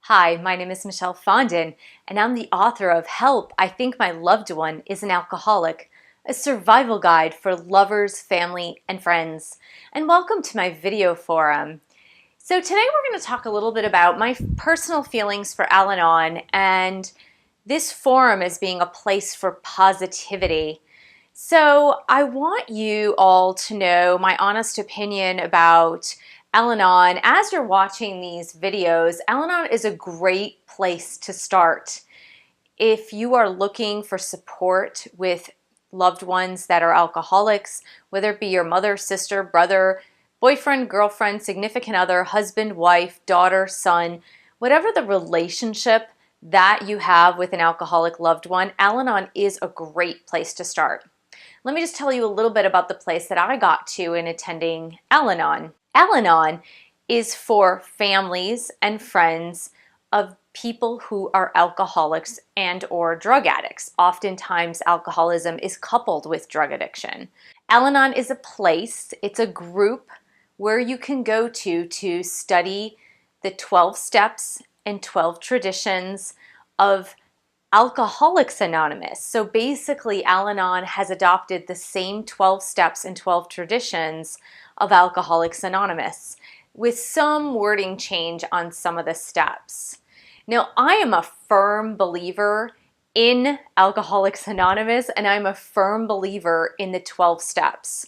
Hi, my name is Michelle Fondin, and I'm the author of Help, I Think My Loved One is an Alcoholic, a survival guide for lovers, family, and friends. And welcome to my video forum. So today we're going to talk a little bit about my personal feelings for Al-Anon and this forum as being a place for positivity. So I want you all to know my honest opinion about Al-Anon. As you're watching these videos, Al-Anon is a great place to start. If you are looking for support with loved ones that are alcoholics, whether it be your mother, sister, brother, boyfriend, girlfriend, significant other, husband, wife, daughter, son, whatever the relationship that you have with an alcoholic loved one, Al-Anon is a great place to start. Let me just tell you a little bit about the place that I got to in attending Al-Anon. Al-Anon is for families and friends of people who are alcoholics and or drug addicts. Oftentimes, alcoholism is coupled with drug addiction. Al-Anon is a place, it's a group where you can go to study the 12 steps and 12 traditions of Alcoholics Anonymous. So basically, Al-Anon has adopted the same 12 steps and 12 traditions of Alcoholics Anonymous with some wording change on some of the steps. Now, I am a firm believer in Alcoholics Anonymous, and I'm a firm believer in the 12 steps.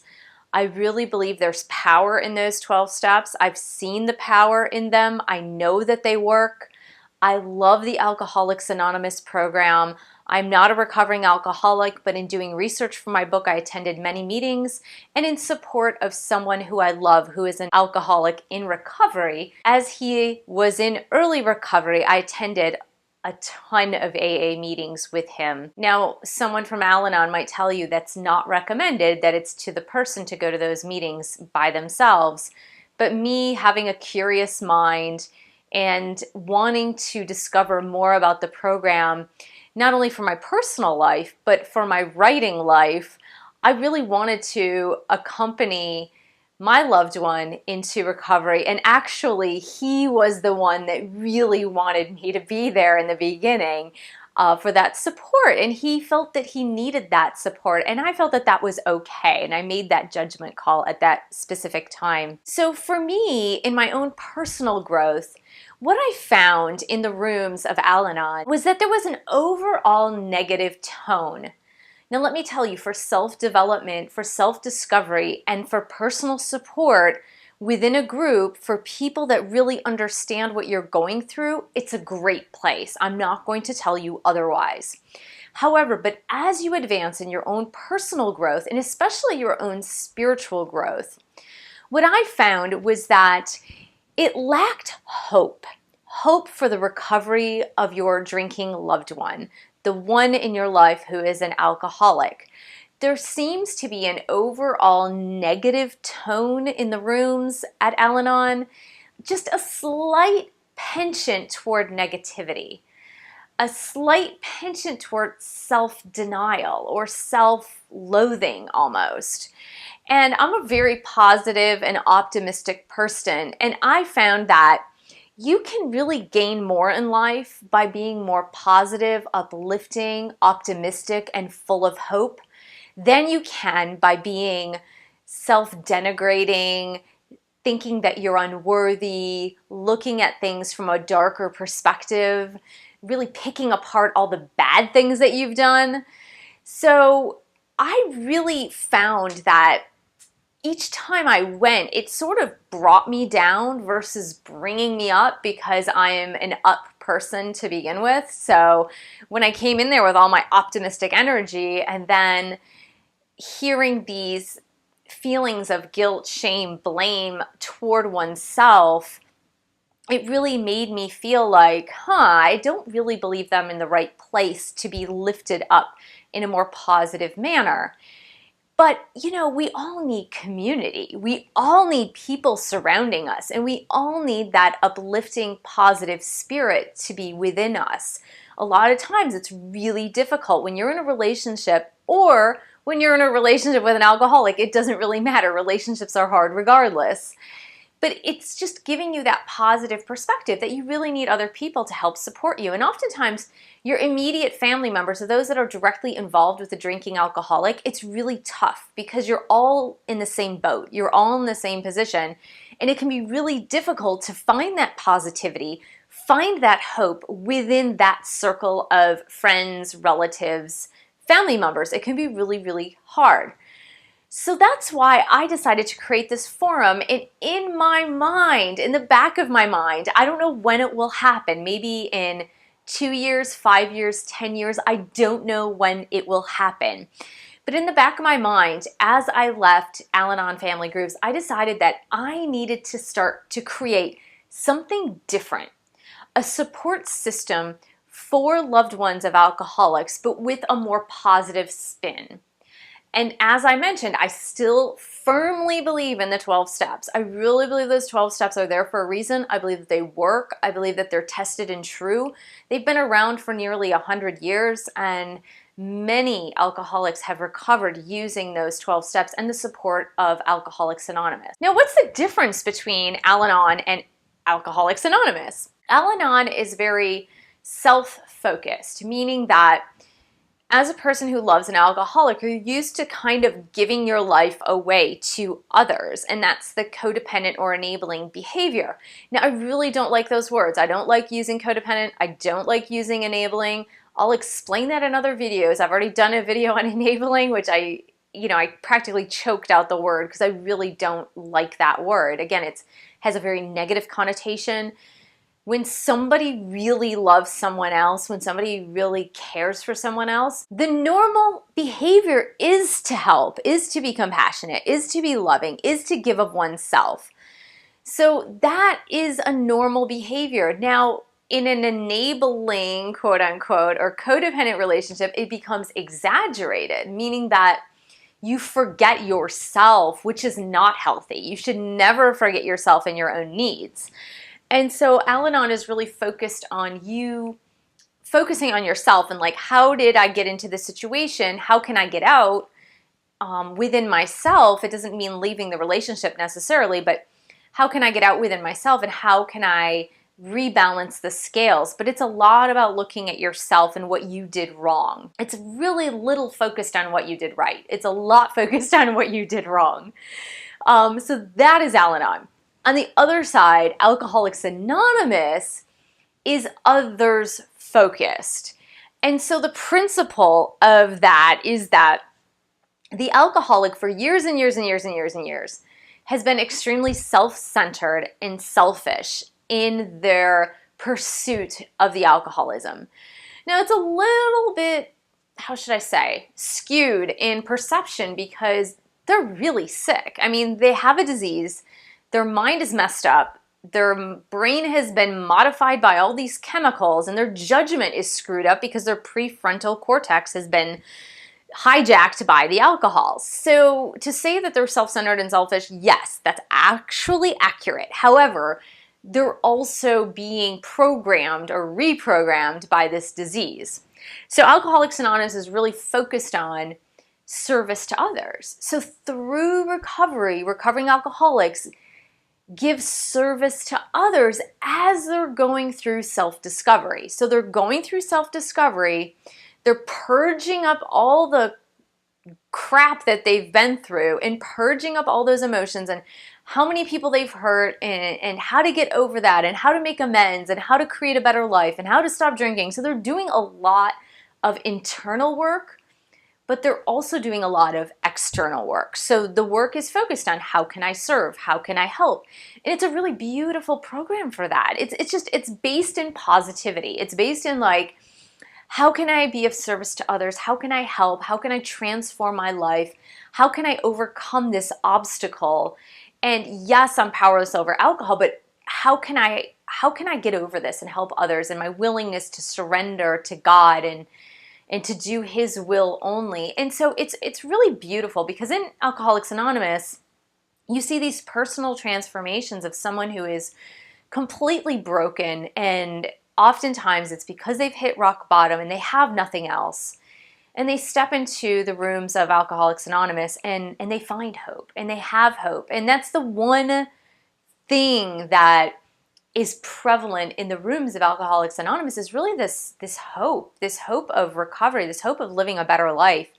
I really believe there's power in those 12 steps. I've seen the power in them. I know that they work. I love the Alcoholics Anonymous program. I'm not a recovering alcoholic, but in doing research for my book, I attended many meetings, and in support of someone who I love who is an alcoholic in recovery. As he was in early recovery, I attended a ton of AA meetings with him. Now, someone from Al-Anon might tell you that's not recommended, that it's to the person to go to those meetings by themselves. But me having a curious mind and wanting to discover more about the program, not only for my personal life, but for my writing life, I really wanted to accompany my loved one into recovery. And actually, he was the one that really wanted me to be there in the beginning for that support. And he felt that he needed that support. And I felt that that was okay. And I made that judgment call at that specific time. So for me, in my own personal growth, what I found in the rooms of Al-Anon was that there was an overall negative tone. Now let me tell you, for self-development, for self-discovery, and for personal support within a group, for people that really understand what you're going through, it's a great place. I'm not going to tell you otherwise. However, but as you advance in your own personal growth, and especially your own spiritual growth, what I found was that it lacked hope. Hope for the recovery of your drinking loved one, the one in your life who is an alcoholic. There seems to be an overall negative tone in the rooms at Al-Anon, just a slight penchant toward negativity, a slight penchant toward self-denial or self-loathing almost. And I'm a very positive and optimistic person, and I found that you can really gain more in life by being more positive, uplifting, optimistic, and full of hope than you can by being self-denigrating, thinking that you're unworthy, looking at things from a darker perspective, really picking apart all the bad things that you've done. So I really found that each time I went, it sort of brought me down versus bringing me up, because I am an up person to begin with. So when I came in there with all my optimistic energy and then hearing these feelings of guilt, shame, blame toward oneself, it really made me feel like, I don't really believe them in the right place to be lifted up in a more positive manner. But, you know, we all need community. We all need people surrounding us, and we all need that uplifting, positive spirit to be within us. A lot of times it's really difficult when you're in a relationship, or when you're in a relationship with an alcoholic. It doesn't really matter. Relationships are hard regardless. But it's just giving you that positive perspective that you really need other people to help support you. And oftentimes, your immediate family members, or those that are directly involved with the drinking alcoholic, it's really tough because you're all in the same boat. You're all in the same position. And it can be really difficult to find that positivity, find that hope within that circle of friends, relatives, family members. It can be really, really hard. So that's why I decided to create this forum. And in my mind, in the back of my mind, I don't know when it will happen, maybe in 2 years, 5 years, 10 years, I don't know when it will happen. But in the back of my mind, as I left Al-Anon family groups, I decided that I needed to start to create something different, a support system for loved ones of alcoholics, but with a more positive spin. And as I mentioned, I still firmly believe in the 12 steps. I really believe those 12 steps are there for a reason. I believe that they work. I believe that they're tested and true. They've been around for nearly 100 years, and many alcoholics have recovered using those 12 steps and the support of Alcoholics Anonymous. Now, what's the difference between Al-Anon and Alcoholics Anonymous? Al-Anon is very self-focused, meaning that as a person who loves an alcoholic, you're used to kind of giving your life away to others, and that's the codependent or enabling behavior. Now, I really don't like those words. I don't like using codependent. I don't like using enabling. I'll explain that in other videos. I've already done a video on enabling, which I practically choked out the word because I really don't like that word. Again, it has a very negative connotation. When somebody really loves someone else, when somebody really cares for someone else, the normal behavior is to help, is to be compassionate, is to be loving, is to give of oneself. So that is a normal behavior. Now, in an enabling, quote unquote, or codependent relationship, it becomes exaggerated, meaning that you forget yourself, which is not healthy. You should never forget yourself and your own needs. And so Al-Anon is really focused on you focusing on yourself and like, how did I get into this situation? How can I get out within myself? It doesn't mean leaving the relationship necessarily, but how can I get out within myself and how can I rebalance the scales? But it's a lot about looking at yourself and what you did wrong. It's really little focused on what you did right. It's a lot focused on what you did wrong. So that is Al-Anon. On the other side, Alcoholics Anonymous is others focused. And so the principle of that is that the alcoholic for years and years and years and years and years has been extremely self-centered and selfish in their pursuit of the alcoholism. Now it's a little bit, how should I say, skewed in perception because they're really sick. I mean, they have a disease. Their mind is messed up, their brain has been modified by all these chemicals, and their judgment is screwed up because their prefrontal cortex has been hijacked by the alcohol. So to say that they're self-centered and selfish, yes, that's actually accurate. However, they're also being programmed or reprogrammed by this disease. So Alcoholics Anonymous is really focused on service to others. So through recovery, recovering alcoholics give service to others as they're going through self-discovery. So they're going through self-discovery, they're purging up all the crap that they've been through and purging up all those emotions and how many people they've hurt and how to get over that and how to make amends and how to create a better life and how to stop drinking. So they're doing a lot of internal work, but they're also doing a lot of external work. So the work is focused on how can I serve? How can I help? And it's a really beautiful program for that. It's based in positivity. It's based in like, how can I be of service to others? How can I help? How can I transform my life? How can I overcome this obstacle? And yes, I'm powerless over alcohol, but how can I get over this and help others? And my willingness to surrender to God and to do His will only. And so it's really beautiful because in Alcoholics Anonymous, you see these personal transformations of someone who is completely broken, and oftentimes it's because they've hit rock bottom and they have nothing else. And they step into the rooms of Alcoholics Anonymous and they find hope and they have hope. And that's the one thing that is prevalent in the rooms of Alcoholics Anonymous is really this hope of recovery, this hope of living a better life,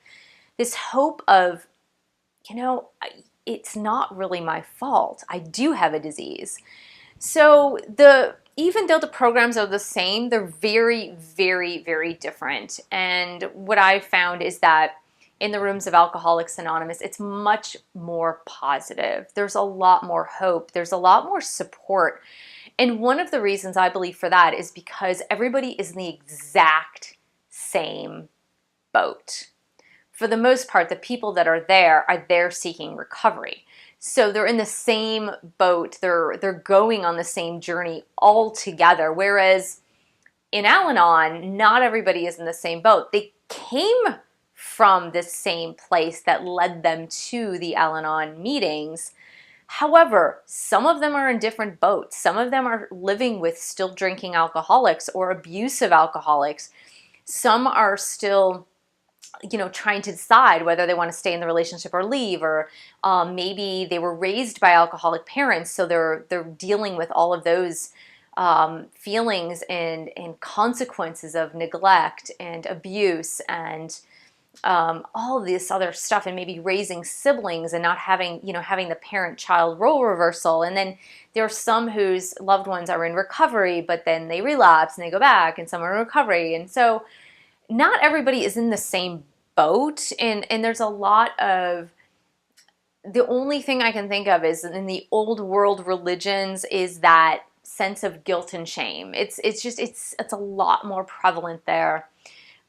this hope of, it's not really my fault. I do have a disease. So even though the programs are the same, they're very, very, very different. And what I've found is that in the rooms of Alcoholics Anonymous, it's much more positive. There's a lot more hope. There's a lot more support. And one of the reasons I believe for that is because everybody is in the exact same boat. For the most part, the people that are there seeking recovery. So they're in the same boat. They're going on the same journey all together. Whereas in Al-Anon, not everybody is in the same boat. They came from the same place that led them to the Al-Anon meetings. However, some of them are in different boats. Some of them are living with still drinking alcoholics or abusive alcoholics. Some are still, trying to decide whether they want to stay in the relationship or leave, or maybe they were raised by alcoholic parents, so they're dealing with all of those feelings and consequences of neglect and abuse and all of this other stuff, and maybe raising siblings and not having the parent-child role reversal. And then there are some whose loved ones are in recovery, but then they relapse and they go back, and some are in recovery. And so not everybody is in the same boat, and there's a lot of, the only thing I can think of is in the old world religions is that sense of guilt and shame. It's a lot more prevalent there.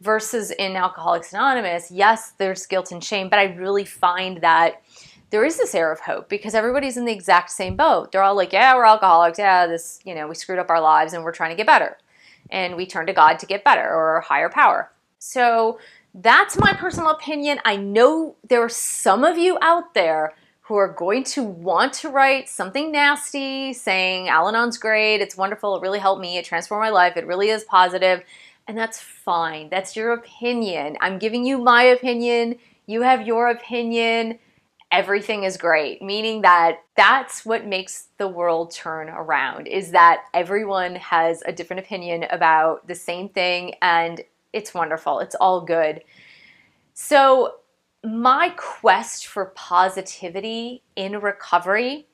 Versus in Alcoholics Anonymous, yes, there's guilt and shame, but I really find that there is this air of hope because everybody's in the exact same boat. They're all like, yeah, we're alcoholics. Yeah, we screwed up our lives and we're trying to get better. And we turn to God to get better, or higher power. So that's my personal opinion. I know there are some of you out there who are going to want to write something nasty saying Al-Anon's great, it's wonderful, it really helped me, it transformed my life, it really is positive. And that's fine. That's your opinion. I'm giving you my opinion. You have your opinion. Everything is great. Meaning that that's what makes the world turn around, is that everyone has a different opinion about the same thing, and it's wonderful. It's all good. So my quest for positivity in recovery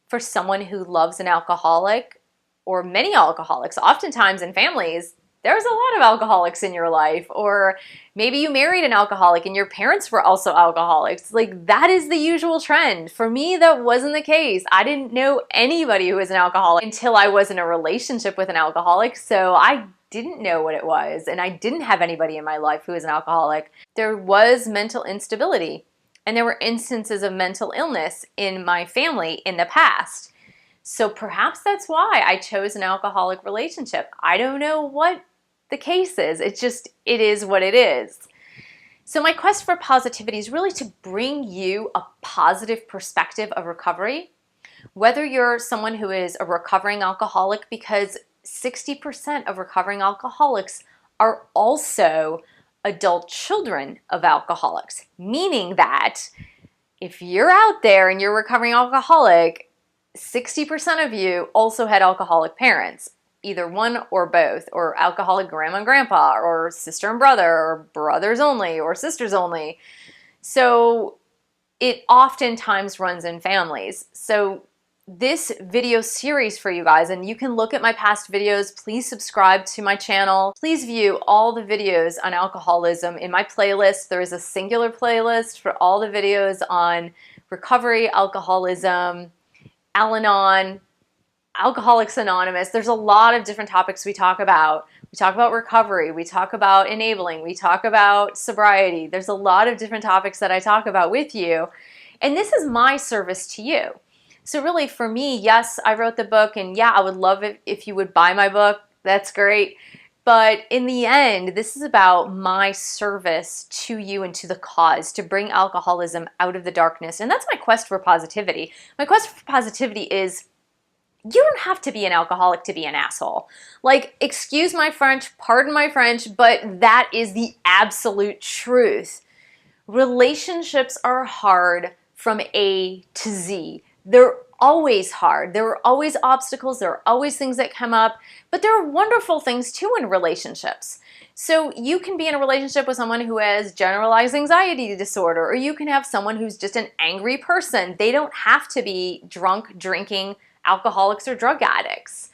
for someone who loves an alcoholic, or many alcoholics, oftentimes in families, there's a lot of alcoholics in your life, or maybe you married an alcoholic and your parents were also alcoholics. Like, that is the usual trend. For me, that wasn't the case. I didn't know anybody who was an alcoholic until I was in a relationship with an alcoholic, so I didn't know what it was, and I didn't have anybody in my life who was an alcoholic. There was mental instability, and there were instances of mental illness in my family in the past. So perhaps that's why I chose an alcoholic relationship. I don't know what the case is. It is what it is. So my quest for positivity is really to bring you a positive perspective of recovery, whether you're someone who is a recovering alcoholic, because 60% of recovering alcoholics are also adult children of alcoholics, meaning that if you're out there and you're a recovering alcoholic, 60% of you also had alcoholic parents, either one or both, or alcoholic grandma and grandpa, or sister and brother, or brothers only, or sisters only. So it oftentimes runs in families. So this video series for you guys, and you can look at my past videos, please subscribe to my channel. Please view all the videos on alcoholism in my playlist. There is a singular playlist for all the videos on recovery, alcoholism, Al-Anon, Alcoholics Anonymous. There's a lot of different topics we talk about. We talk about recovery, we talk about enabling, we talk about sobriety. There's a lot of different topics that I talk about with you. And this is my service to you. So really for me, yes, I wrote the book, and yeah, I would love it if you would buy my book. That's great. But in the end, this is about my service to you and to the cause, to bring alcoholism out of the darkness. And that's my quest for positivity. My quest for positivity is, you don't have to be an alcoholic to be an asshole. Like, excuse my French, pardon my French, but that is the absolute truth. Relationships are hard from A to Z. They're always hard. There are always obstacles. There are always things that come up, but there are wonderful things too in relationships. So you can be in a relationship with someone who has generalized anxiety disorder, or you can have someone who's just an angry person. They don't have to be drunk, drinking, alcoholics, or drug addicts.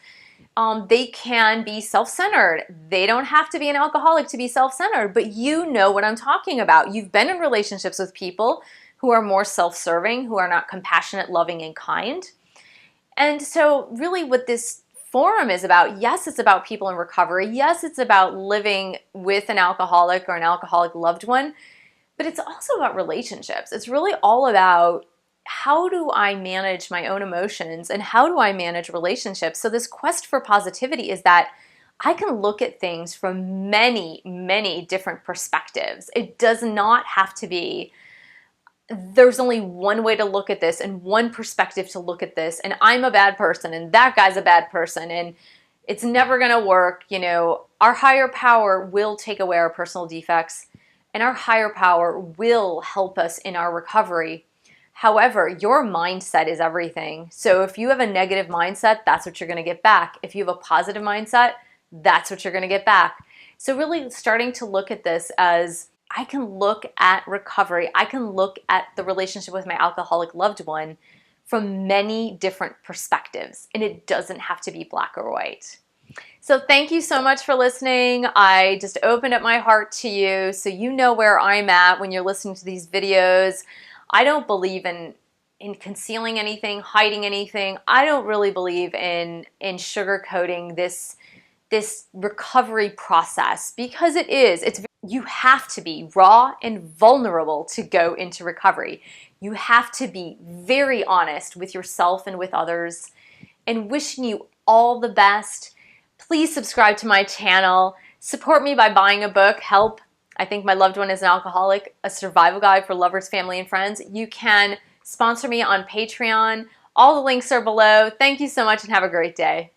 They can be self-centered. They don't have to be an alcoholic to be self-centered, but you know what I'm talking about. You've been in relationships with people who are more self-serving, who are not compassionate, loving, and kind. And so really what this forum is about, yes, it's about people in recovery. Yes, it's about living with an alcoholic or an alcoholic loved one, but it's also about relationships. It's really all about how do I manage my own emotions and how do I manage relationships? So this quest for positivity is that I can look at things from many, many different perspectives. It does not have to be, there's only one way to look at this and one perspective to look at this, and I'm a bad person and that guy's a bad person and it's never going to work. You know, our higher power will take away our personal defects and our higher power will help us in our recovery. However, your mindset is everything. So if you have a negative mindset, that's what you're going to get back. If you have a positive mindset, that's what you're going to get back. So really starting to look at this as I can look at recovery. I can look at the relationship with my alcoholic loved one from many different perspectives, and it doesn't have to be black or white. So thank you so much for listening. I just opened up my heart to you so you know where I'm at when you're listening to these videos. I don't believe in concealing anything, hiding anything. I don't really believe in sugarcoating this recovery process, because you have to be raw and vulnerable to go into recovery. You have to be very honest with yourself and with others, and wishing you all the best. Please subscribe to my channel. Support me by buying a book, Help, I Think My Loved One is an Alcoholic, a survival guide for lovers, family, and friends. You can sponsor me on Patreon. All the links are below. Thank you so much and have a great day.